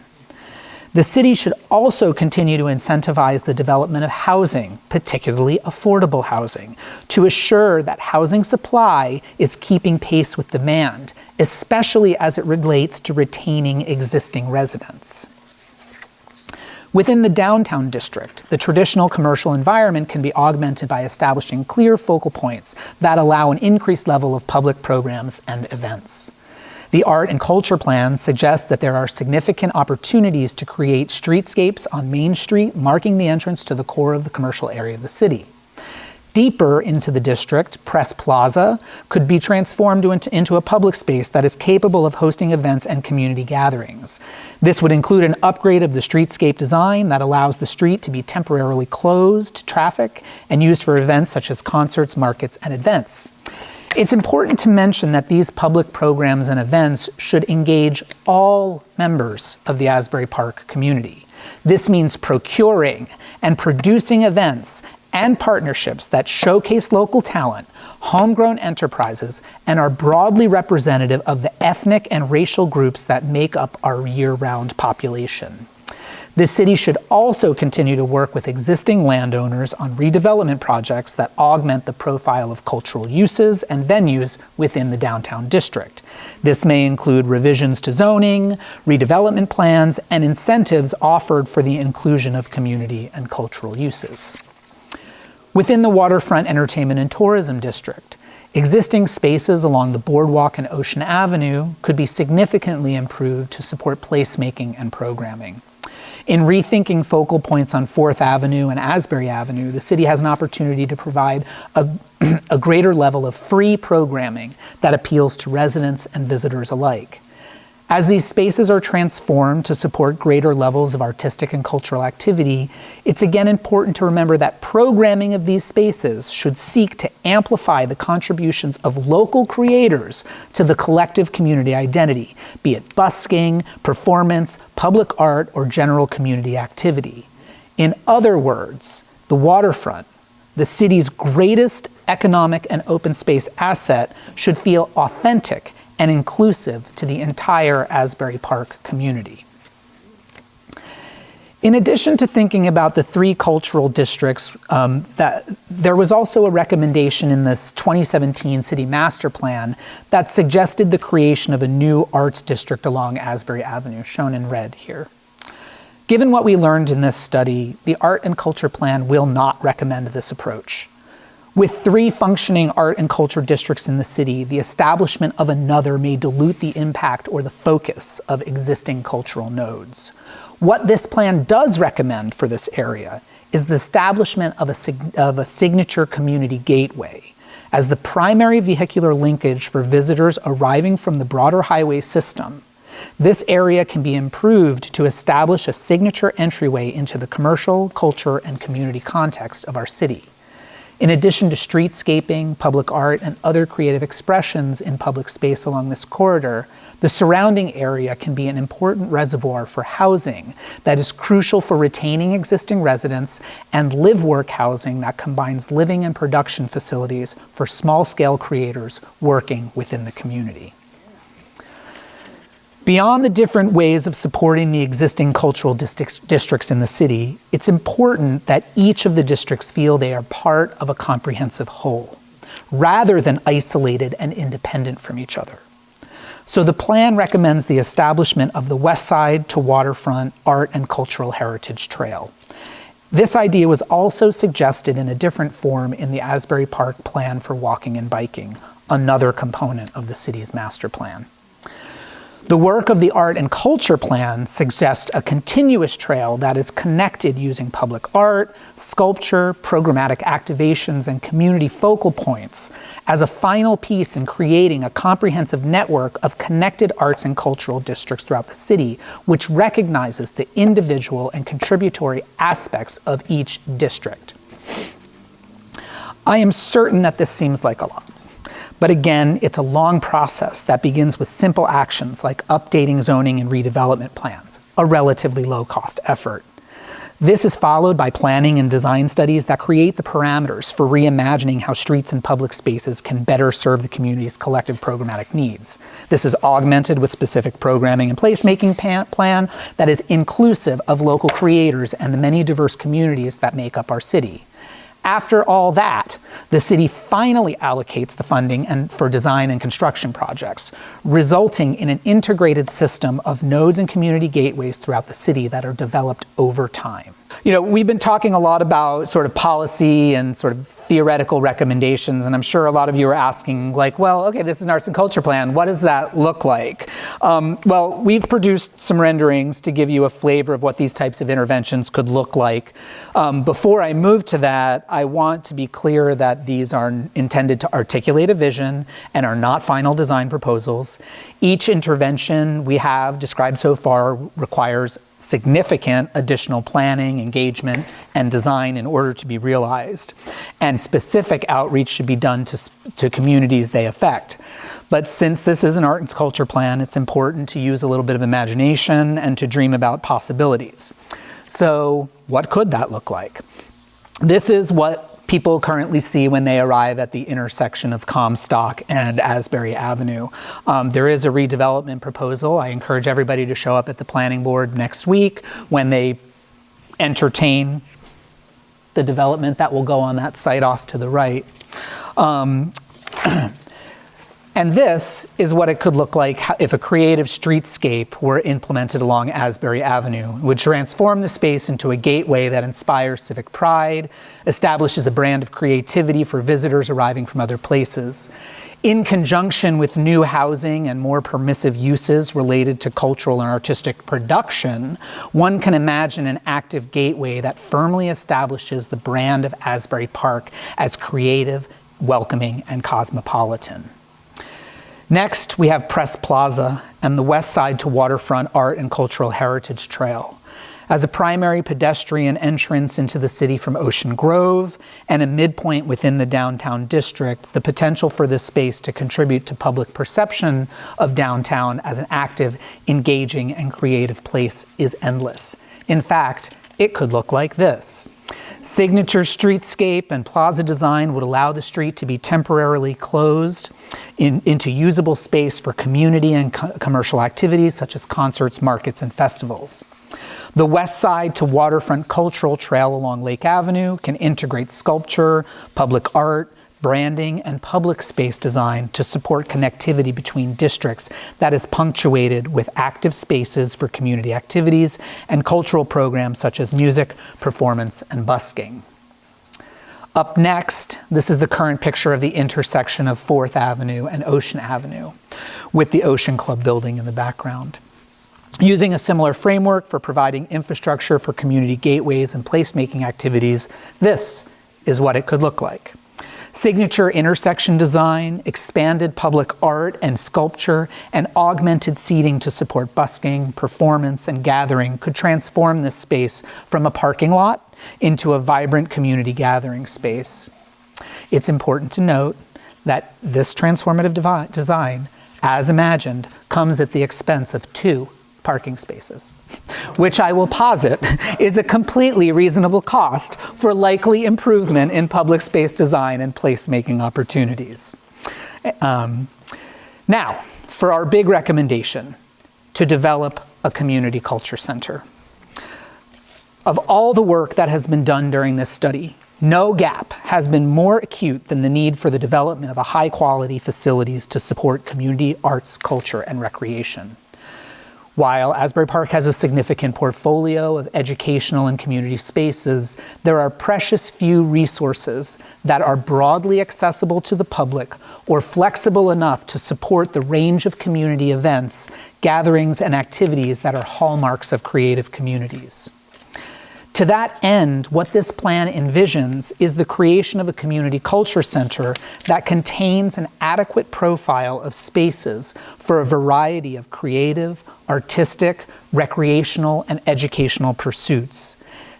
The city should also continue to incentivize the development of housing, particularly affordable housing, to assure that housing supply is keeping pace with demand, especially as it relates to retaining existing residents. Within the downtown district, the traditional commercial environment can be augmented by establishing clear focal points that allow an increased level of public programs and events. The art and culture plan suggests that there are significant opportunities to create streetscapes on Main Street, marking the entrance to the core of the commercial area of the city. Deeper into the district, Press Plaza could be transformed into a public space that is capable of hosting events and community gatherings. This would include an upgrade of the streetscape design that allows the street to be temporarily closed to traffic and used for events such as concerts, markets, and events. It's important to mention that these public programs and events should engage all members of the Asbury Park community. This means procuring and producing events and partnerships that showcase local talent, homegrown enterprises, and are broadly representative of the ethnic and racial groups that make up our year-round population. The city should also continue to work with existing landowners on redevelopment projects that augment the profile of cultural uses and venues within the downtown district. This may include revisions to zoning, redevelopment plans, and incentives offered for the inclusion of community and cultural uses. Within the Waterfront Entertainment and Tourism District, existing spaces along the Boardwalk and Ocean Avenue could be significantly improved to support placemaking and programming. In rethinking focal points on 4th Avenue and Asbury Avenue, the city has an opportunity to provide a greater level of free programming that appeals to residents and visitors alike. As these spaces are transformed to support greater levels of artistic and cultural activity, it's again important to remember that programming of these spaces should seek to amplify the contributions of local creators to the collective community identity, be it busking, performance, public art, or general community activity. In other words, the waterfront, the city's greatest economic and open space asset, should feel authentic and inclusive to the entire Asbury Park community. In addition to thinking about the 3 cultural districts, there was also a recommendation in this 2017 City Master Plan that suggested the creation of a new arts district along Asbury Avenue, shown in red here. Given what we learned in this study, the Art and Culture Plan will not recommend this approach. With 3 functioning art and culture districts in the city, the establishment of another may dilute the impact or the focus of existing cultural nodes. What this plan does recommend for this area is the establishment of a signature community gateway as the primary vehicular linkage for visitors arriving from the broader highway system. This area can be improved to establish a signature entryway into the commercial, culture, and community context of our city. In addition to streetscaping, public art, and other creative expressions in public space along this corridor, the surrounding area can be an important reservoir for housing that is crucial for retaining existing residents and live-work housing that combines living and production facilities for small-scale creators working within the community. Beyond the different ways of supporting the existing cultural districts in the city, it's important that each of the districts feel they are part of a comprehensive whole, rather than isolated and independent from each other. So the plan recommends the establishment of the West Side to Waterfront Art and Cultural Heritage Trail. This idea was also suggested in a different form in the Asbury Park Plan for Walking and Biking, another component of the city's master plan. The work of the Art and Culture Plan suggests a continuous trail that is connected using public art, sculpture, programmatic activations, and community focal points as a final piece in creating a comprehensive network of connected arts and cultural districts throughout the city, which recognizes the individual and contributory aspects of each district. I am certain that this seems like a lot. But again, it's a long process that begins with simple actions like updating zoning and redevelopment plans, a relatively low-cost effort. This is followed by planning and design studies that create the parameters for reimagining how streets and public spaces can better serve the community's collective programmatic needs. This is augmented with specific programming and placemaking plan that is inclusive of local creators and the many diverse communities that make up our city. After all that, the city finally allocates the funding for design and construction projects, resulting in an integrated system of nodes and community gateways throughout the city that are developed over time. You know, we've been talking a lot about sort of policy and sort of theoretical recommendations, and I'm sure a lot of you are asking, like, well, okay, this is an arts and culture plan. What does that look like? Well, we've produced some renderings to give you a flavor of what these types of interventions could look like. Before I move to that, I want to be clear that these are intended to articulate a vision and are not final design proposals. Each intervention we have described so far requires significant additional planning, engagement, and design in order to be realized. And specific outreach should be done to communities they affect. But since this is an art and culture plan, it's important to use a little bit of imagination and to dream about possibilities. So what could that look like? This is what people currently see when they arrive at the intersection of Comstock and Asbury Avenue. There is a redevelopment proposal. I encourage everybody to show up at the planning board next week when they entertain the development that will go on that site off to the right. And this is what it could look like if a creative streetscape were implemented along Asbury Avenue. It would transform the space into a gateway that inspires civic pride, establishes a brand of creativity for visitors arriving from other places. In conjunction with new housing and more permissive uses related to cultural and artistic production, one can imagine an active gateway that firmly establishes the brand of Asbury Park as creative, welcoming, and cosmopolitan. Next, we have Press Plaza and the West Side to Waterfront Art and Cultural Heritage Trail. As a primary pedestrian entrance into the city from Ocean Grove and a midpoint within the downtown district, the potential for this space to contribute to public perception of downtown as an active, engaging, and creative place is endless. In fact, it could look like this. Signature streetscape and plaza design would allow the street to be temporarily closed into usable space for community and commercial activities such as concerts, markets, and festivals. The West Side to Waterfront Cultural Trail along Lake Avenue can integrate sculpture, public art, branding, and public space design to support connectivity between districts that is punctuated with active spaces for community activities and cultural programs such as music, performance, and busking. Up next, this is the current picture of the intersection of 4th Avenue and Ocean Avenue, with the Ocean Club building in the background. Using a similar framework for providing infrastructure for community gateways and placemaking activities, this is what it could look like. Signature intersection design, expanded public art and sculpture, and augmented seating to support busking, performance, and gathering could transform this space from a parking lot into a vibrant community gathering space. It's important to note that this transformative design, as imagined, comes at the expense of 2 parking spaces, which I will posit is a completely reasonable cost for likely improvement in public space design and placemaking opportunities. Now, for our big recommendation, to develop a community culture center. Of all the work that has been done during this study, no gap has been more acute than the need for the development of a high-quality facilities to support community arts, culture, and recreation. While Asbury Park has a significant portfolio of educational and community spaces, there are precious few resources that are broadly accessible to the public or flexible enough to support the range of community events, gatherings, and activities that are hallmarks of creative communities. To that end, what this plan envisions is the creation of a community culture center that contains an adequate profile of spaces for a variety of creative, artistic, recreational, and educational pursuits.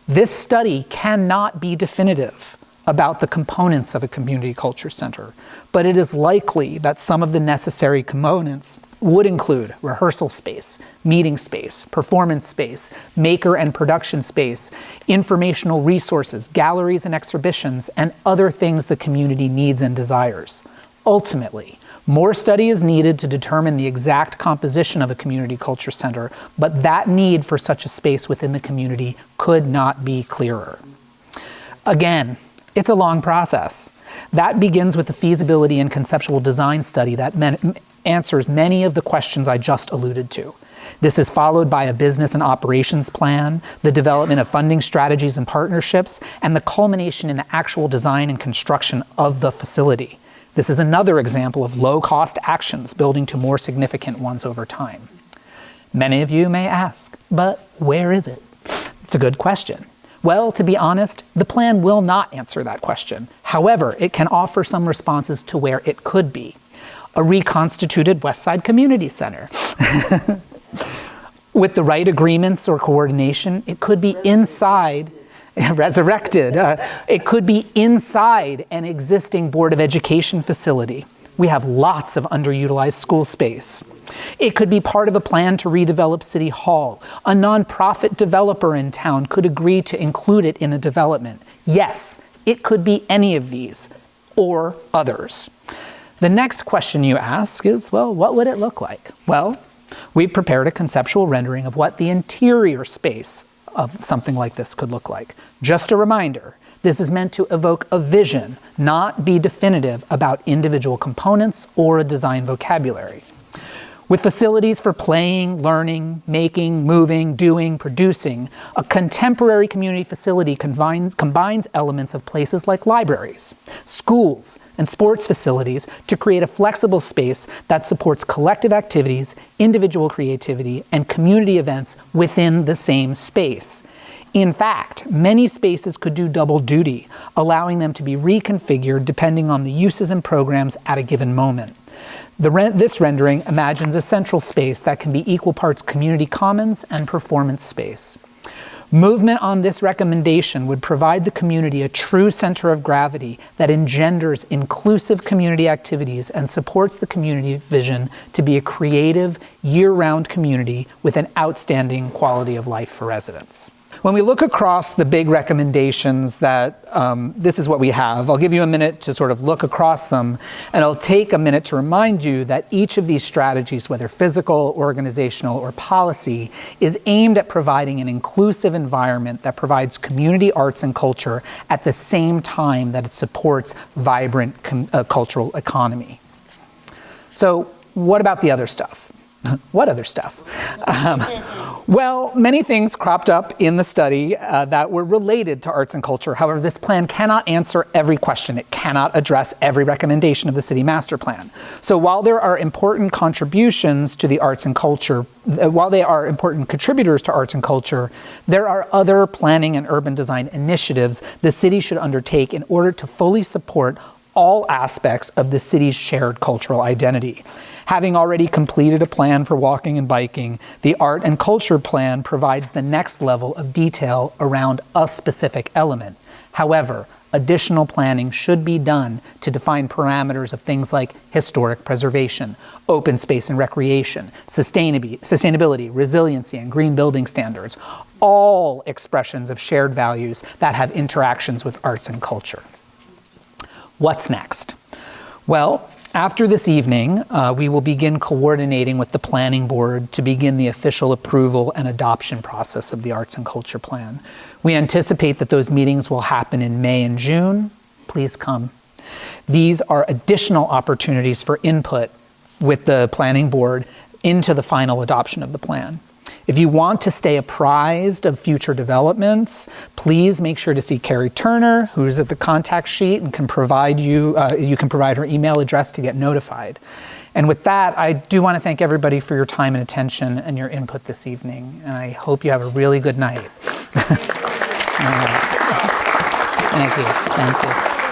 This study cannot be definitive about the components of a community culture center, but it is likely that some of the necessary components would include rehearsal space, meeting space, performance space, maker and production space, informational resources, galleries and exhibitions, and other things the community needs and desires. Ultimately, more study is needed to determine the exact composition of a community culture center, but that need for such a space within the community could not be clearer. Again, it's a long process. That begins with the feasibility and conceptual design study that answers many of the questions I just alluded to. This is followed by a business and operations plan, the development of funding strategies and partnerships, and the culmination in the actual design and construction of the facility. This is another example of low-cost actions building to more significant ones over time. Many of you may ask, but where is it? It's a good question. Well, to be honest, the plan will not answer that question. However, it can offer some responses to where it could be. A reconstituted West Side Community Center. With the right agreements or coordination, it could be inside, resurrected. It could be inside an existing Board of Education facility. We have lots of underutilized school space. It could be part of a plan to redevelop City Hall. A nonprofit developer in town could agree to include it in a development. Yes, it could be any of these or others. The next question you ask is, well, what would it look like? Well, we've prepared a conceptual rendering of what the interior space of something like this could look like. Just a reminder, this is meant to evoke a vision, not be definitive about individual components or a design vocabulary. With facilities for playing, learning, making, moving, doing, producing, a contemporary community facility combines elements of places like libraries, schools, and sports facilities to create a flexible space that supports collective activities, individual creativity, and community events within the same space. In fact, many spaces could do double duty, allowing them to be reconfigured depending on the uses and programs at a given moment. This rendering imagines a central space that can be equal parts community commons and performance space. Movement on this recommendation would provide the community a true center of gravity that engenders inclusive community activities and supports the community vision to be a creative, year-round community with an outstanding quality of life for residents. When we look across the big recommendations that this is what we have, I'll give you a minute to sort of look across them, and I'll take a minute to remind you that each of these strategies, whether physical, organizational, or policy, is aimed at providing an inclusive environment that provides community arts and culture at the same time that it supports vibrant cultural economy. So what about the other stuff? What other stuff? Well, many things cropped up in the study that were related to arts and culture. However, this plan cannot answer every question. It cannot address every recommendation of the city master plan. So while there are important contributions to the arts and culture, while they are important contributors to arts and culture, there are other planning and urban design initiatives the city should undertake in order to fully support all aspects of the city's shared cultural identity. Having already completed a plan for walking and biking, the art and culture plan provides the next level of detail around a specific element. However, additional planning should be done to define parameters of things like historic preservation, open space and recreation, sustainability, resiliency, and green building standards, all expressions of shared values that have interactions with arts and culture. What's next? Well, After this evening, we will begin coordinating with the planning board to begin the official approval and adoption process of the Arts and Culture Plan. We anticipate that those meetings will happen in May and June. Please come. These are additional opportunities for input with the planning board into the final adoption of the plan. If you want to stay apprised of future developments, please make sure to see Carrie Turner, who's at the contact sheet and can provide you can provide her email address to get notified. And with that, I do want to thank everybody for your time and attention and your input this evening. And I hope you have a really good night. Thank you. Thank you.